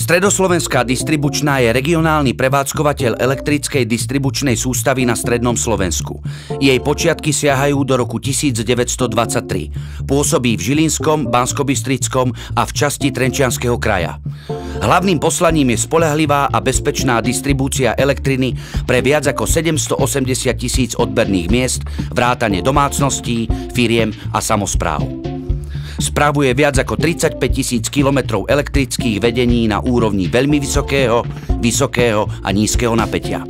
Stredoslovenská distribučná je regionálny prevádzkovateľ elektrickej distribučnej sústavy na strednom Slovensku. Jej počiatky siahajú do roku 1923. Pôsobí v Žilinskom, Banskobystrickom a v časti Trenčianskeho kraja. Hlavným poslaním je spoľahlivá a bezpečná distribúcia elektriny pre viac ako 780 000 odberných miest, vrátane domácností, firiem a samospráv. Spravuje viac ako 35 000 kilometrov elektrických vedení na úrovni veľmi vysokého, vysokého a nízkeho napätia.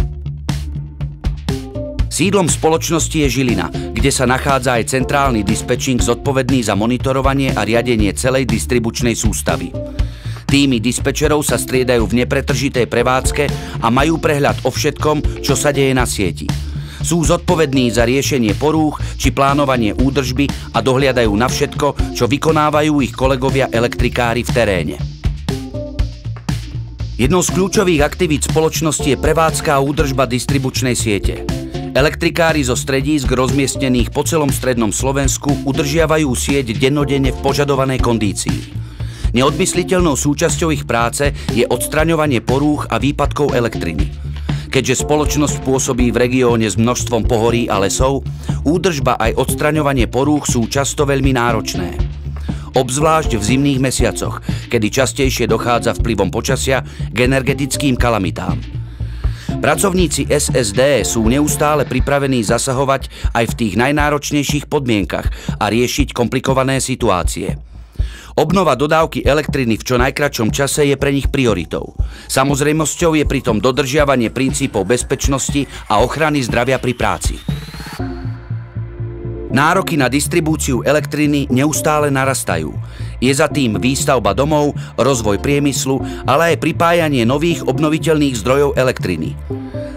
Sídlom spoločnosti je Žilina, kde sa nachádza aj centrálny dispečing zodpovedný za monitorovanie a riadenie celej distribučnej sústavy. Tímy dispečerov sa striedajú v nepretržitej prevádzke a majú prehľad o všetkom, čo sa deje na sieti. Sú zodpovední za riešenie porúch či plánovanie údržby a dohliadajú na všetko, čo vykonávajú ich kolegovia elektrikári v teréne. Jednou z kľúčových aktivít spoločnosti je prevádzka a údržba distribučnej siete. Elektrikári zo stredísk rozmiestnených po celom strednom Slovensku udržiavajú sieť dennodenne v požadovanej kondícii. Neodmysliteľnou súčasťou ich práce je odstraňovanie porúch a výpadkov elektriny. Keďže spoločnosť pôsobí v regióne s množstvom pohorí a lesov, údržba aj odstraňovanie porúch sú často veľmi náročné. Obzvlášť v zimných mesiacoch, kedy častejšie dochádza vplyvom počasia k energetickým kalamitám. Pracovníci SSD sú neustále pripravení zasahovať aj v tých najnáročnejších podmienkach a riešiť komplikované situácie. Obnova dodávky elektriny v čo najkratšom čase je pre nich prioritou. Samozrejmosťou je pritom dodržiavanie princípov bezpečnosti a ochrany zdravia pri práci. Nároky na distribúciu elektriny neustále narastajú. Je za tým výstavba domov, rozvoj priemyslu, ale aj pripájanie nových obnoviteľných zdrojov elektriny.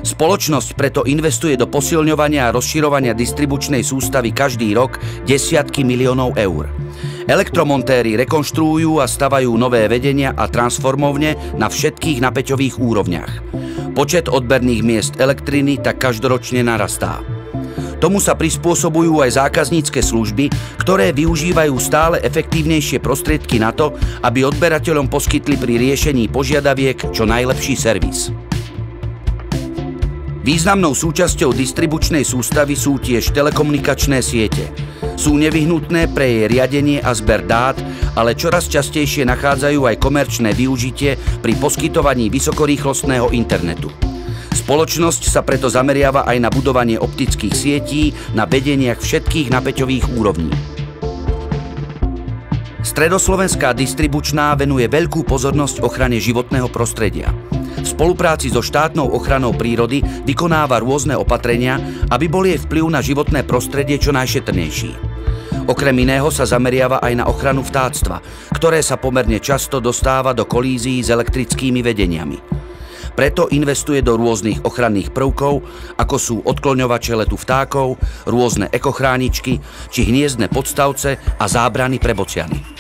Spoločnosť preto investuje do posilňovania a rozširovania distribučnej sústavy každý rok desiatky miliónov eur. Elektromontéri rekonštruujú a stavajú nové vedenia a transformovne na všetkých napäťových úrovniach. Počet odberných miest elektriny tak každoročne narastá. Tomu sa prispôsobujú aj zákaznícke služby, ktoré využívajú stále efektívnejšie prostriedky na to, aby odberateľom poskytli pri riešení požiadaviek čo najlepší servis. Významnou súčasťou distribučnej sústavy sú tiež telekomunikačné siete. Sú nevyhnutné pre jej riadenie a zber dát, ale čoraz častejšie nachádzajú aj komerčné využitie pri poskytovaní vysokorýchlostného internetu. Spoločnosť sa preto zameriava aj na budovanie optických sietí na vedeniach všetkých napäťových úrovní. Stredoslovenská distribučná venuje veľkú pozornosť ochrane životného prostredia. V spolupráci so štátnou ochranou prírody vykonáva rôzne opatrenia, aby bol jej vplyv na životné prostredie čo najšetrnejší. Okrem iného sa zameriava aj na ochranu vtáctva, ktoré sa pomerne často dostáva do kolízií s elektrickými vedeniami. Preto investuje do rôznych ochranných prvkov, ako sú odkloňovače letu vtákov, rôzne ekochráničky či hniezdne podstavce a zábrany pre bociany.